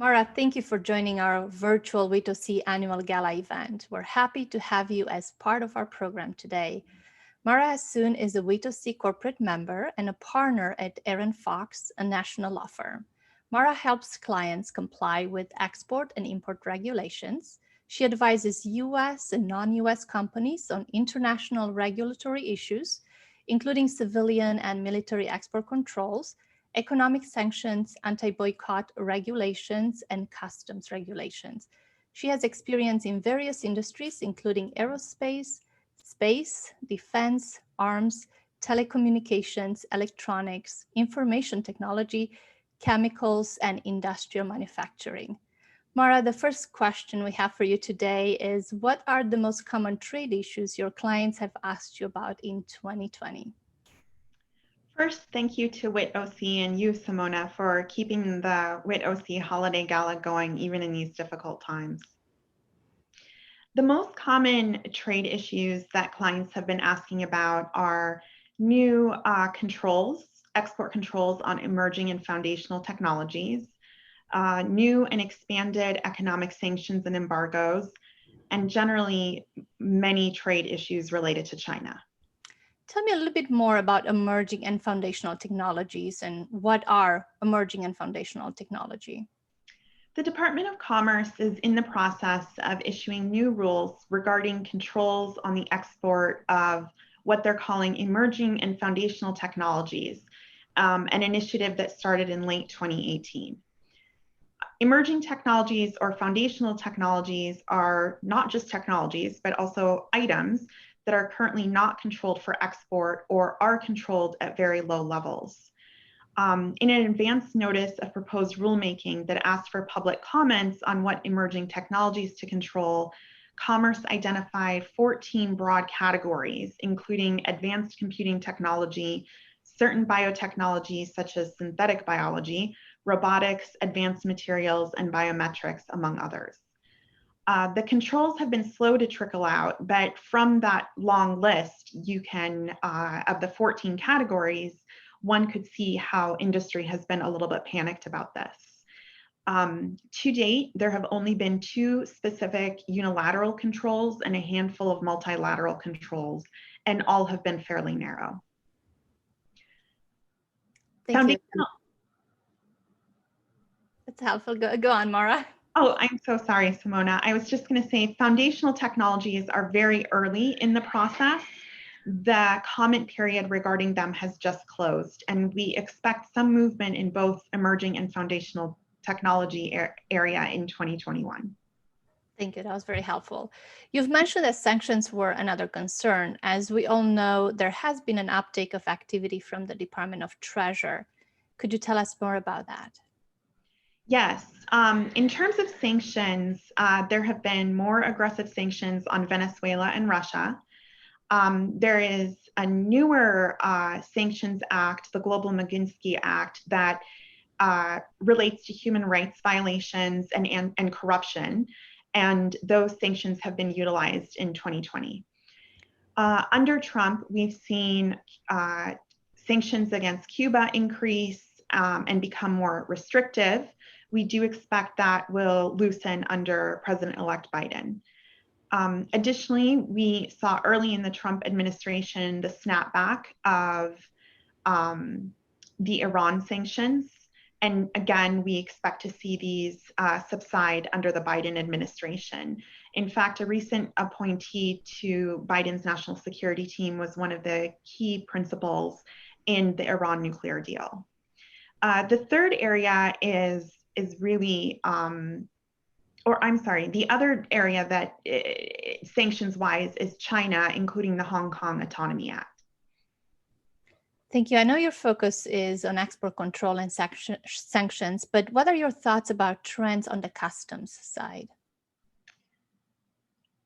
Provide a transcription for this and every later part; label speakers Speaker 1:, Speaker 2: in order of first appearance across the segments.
Speaker 1: Marwa, thank you for joining our virtual WITOC annual gala event. We're happy to have you as part of our program today. Marwa Hassoun is a WITOC corporate member and a partner at Arent Fox, a national law firm. Marwa helps clients comply with export and import regulations. She advises US and non-US companies on international regulatory issues, including civilian and military export controls, economic sanctions, anti-boycott regulations, and customs regulations. She has experience in various industries, including aerospace, space, defense, arms, telecommunications, electronics, information technology, chemicals, and industrial manufacturing. Mara, the first question we have for you today is, what are the most common trade issues your clients have asked you about in 2020?
Speaker 2: First, thank you to WITOC and you, Simona, for keeping the WITOC Holiday Gala going even in these difficult times. The most common trade issues that clients have been asking about are new controls, export controls on emerging and foundational technologies, new and expanded economic sanctions and embargoes, and generally many trade issues related to China.
Speaker 1: Tell me a little bit more about emerging and foundational technologies, and what are emerging and foundational technology?
Speaker 2: The Department of Commerce is in the process of issuing new rules regarding controls on the export of what they're calling emerging and foundational technologies, an initiative that started in late 2018. Emerging technologies or foundational technologies are not just technologies, but also items that are currently not controlled for export or are controlled at very low levels. In an advance notice of proposed rulemaking that asked for public comments on what emerging technologies to control, Commerce identified 14 broad categories, including advanced computing technology, certain biotechnologies such as synthetic biology, robotics, advanced materials, and biometrics, among others. The controls have been slow to trickle out, but from that long list, you can, of the 14 categories, one could see how industry has been a little bit panicked about this. To date, there have only been 2 specific unilateral controls and a handful of multilateral controls, and all have been fairly narrow.
Speaker 1: Thank you. That's helpful. Go on, Mara.
Speaker 2: Oh, I'm so sorry, Simona. I was just going to say foundational technologies are very early in the process. The comment period regarding them has just closed, and we expect some movement in both emerging and foundational technology area in 2021.
Speaker 1: Thank you. That was very helpful. You've mentioned that sanctions were another concern. As we all know, there has been an uptake of activity from the Department of Treasury. Could you tell us more about that?
Speaker 2: Yes. In terms of sanctions, there have been more aggressive sanctions on Venezuela and Russia. There is a newer Sanctions Act, the Global Magnitsky Act, that relates to human rights violations and corruption, and those sanctions have been utilized in 2020. Under Trump, we've seen sanctions against Cuba increase and become more restrictive. We do expect that will loosen under President-elect Biden. Additionally, we saw early in the Trump administration the snapback of the Iran sanctions. And again, we expect to see these subside under the Biden administration. In fact, a recent appointee to Biden's national security team was one of the key principals in the Iran nuclear deal. The third area is really, the other area that sanctions-wise is China, including the Hong Kong Autonomy Act.
Speaker 1: Thank you. I know your focus is on export control and sanctions, but what are your thoughts about trends on the customs side?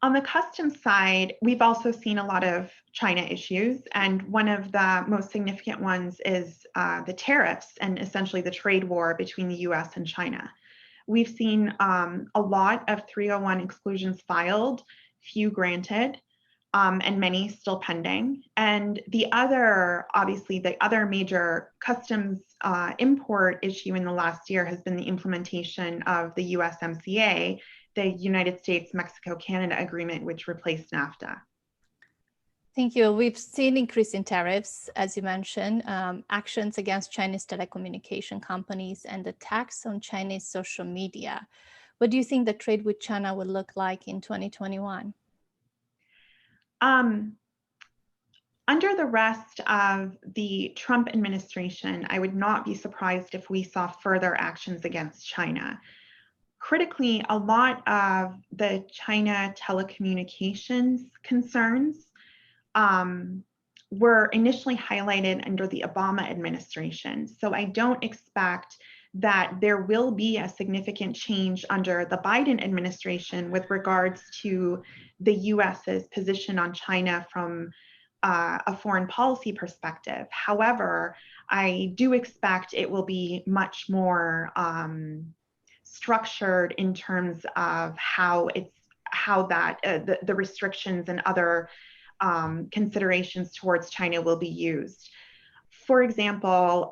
Speaker 2: On the customs side, we've also seen a lot of China issues, and one of the most significant ones is the tariffs and essentially the trade war between the US and China. We've seen a lot of 301 exclusions filed, few granted. and many still pending. And the other, obviously, the other major customs import issue in the last year has been the implementation of the USMCA, the United States-Mexico-Canada Agreement, which replaced NAFTA.
Speaker 1: Thank you. We've seen increase in tariffs, as you mentioned, actions against Chinese telecommunication companies and attacks on Chinese social media. What do you think the trade with China will look like in 2021?
Speaker 2: Under the rest of the Trump administration, I would not be surprised if we saw further actions against China. Critically, a lot of the China telecommunications concerns were initially highlighted under the Obama administration. So I don't expect that there will be a significant change under the Biden administration with regards to the US's position on China from a foreign policy perspective. However, I do expect it will be much more structured in terms of how the restrictions and other considerations towards China will be used. For example,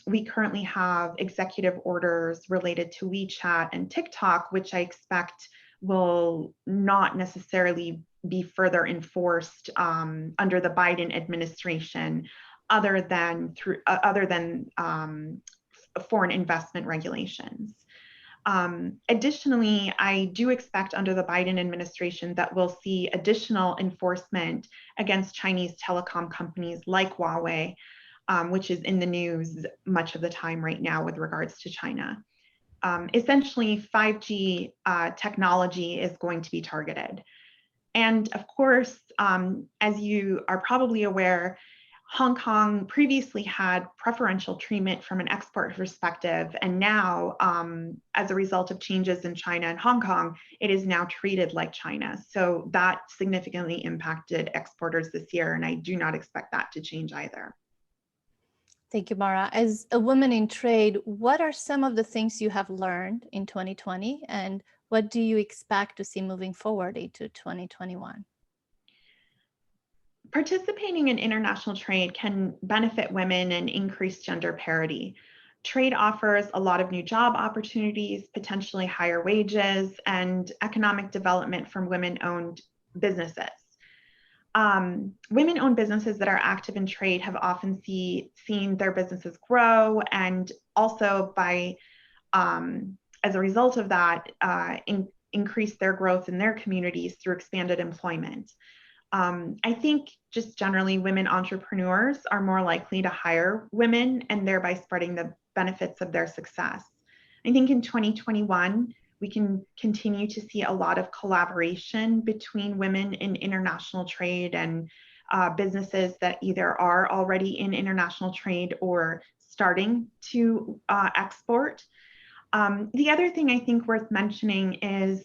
Speaker 2: we currently have executive orders related to WeChat and TikTok, which I expect will not necessarily be further enforced under the Biden administration, other than foreign investment regulations. Additionally, I do expect under the Biden administration that we'll see additional enforcement against Chinese telecom companies like Huawei, which is in the news much of the time right now with regards to China. Essentially, 5G technology is going to be targeted. And of course, as you are probably aware, Hong Kong previously had preferential treatment from an export perspective, and now, as a result of changes in China and Hong Kong, it is now treated like China. So that significantly impacted exporters this year, and I do not expect that to change either.
Speaker 1: Thank you, Marwa. As a woman in trade, what are some of the things you have learned in 2020, and what do you expect to see moving forward into 2021?
Speaker 2: Participating in international trade can benefit women and increase gender parity. Trade offers a lot of new job opportunities, potentially higher wages, and economic development from women-owned businesses. Women-owned businesses that are active in trade have often seen their businesses grow, and also by, as a result of that, increase their growth in their communities through expanded employment. I think just generally women entrepreneurs are more likely to hire women and thereby spreading the benefits of their success. I think in 2021, we can continue to see a lot of collaboration between women in international trade and businesses that either are already in international trade or starting to export. The other thing I think worth mentioning is,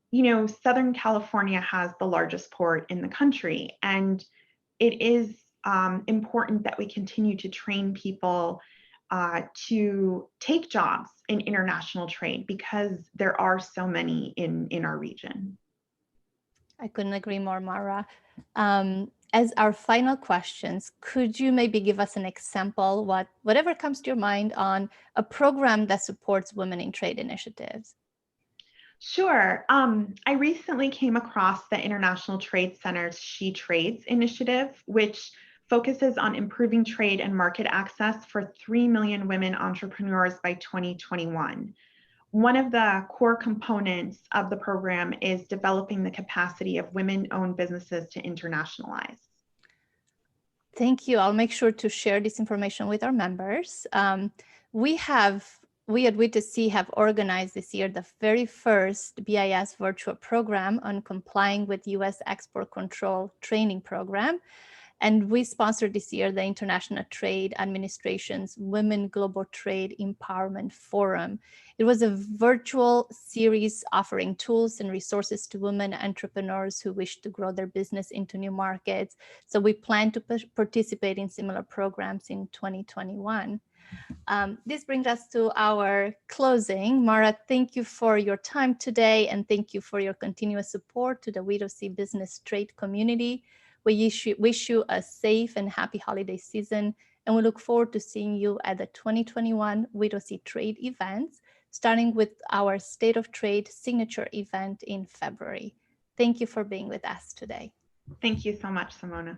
Speaker 2: you know, Southern California has the largest port in the country, and it is important that we continue to train people to take jobs in international trade because there are so many in our region.
Speaker 1: I couldn't agree more, Marwa. As our final questions, could you maybe give us an example, whatever comes to your mind, on a program that supports women in trade initiatives?
Speaker 2: Sure. I recently came across the International Trade Center's She Trades initiative, which focuses on improving trade and market access for 3 million women entrepreneurs by 2021. One of the core components of the program is developing the capacity of women-owned businesses to internationalize.
Speaker 1: Thank you. I'll make sure to share this information with our members. We at WITOC have organized this year the very first BIS virtual program on complying with U.S. export control training program. And we sponsored this year the International Trade Administration's Women Global Trade Empowerment Forum. It was a virtual series offering tools and resources to women entrepreneurs who wish to grow their business into new markets. So we plan to participate in similar programs in 2021. This brings us to our closing. Marwa, thank you for your time today, and thank you for your continuous support to the WITOC business trade community. We wish you a safe and happy holiday season, and we look forward to seeing you at the 2021 WITOC trade events, starting with our State of Trade signature event in February. Thank you for being with us today.
Speaker 2: Thank you so much, Simona.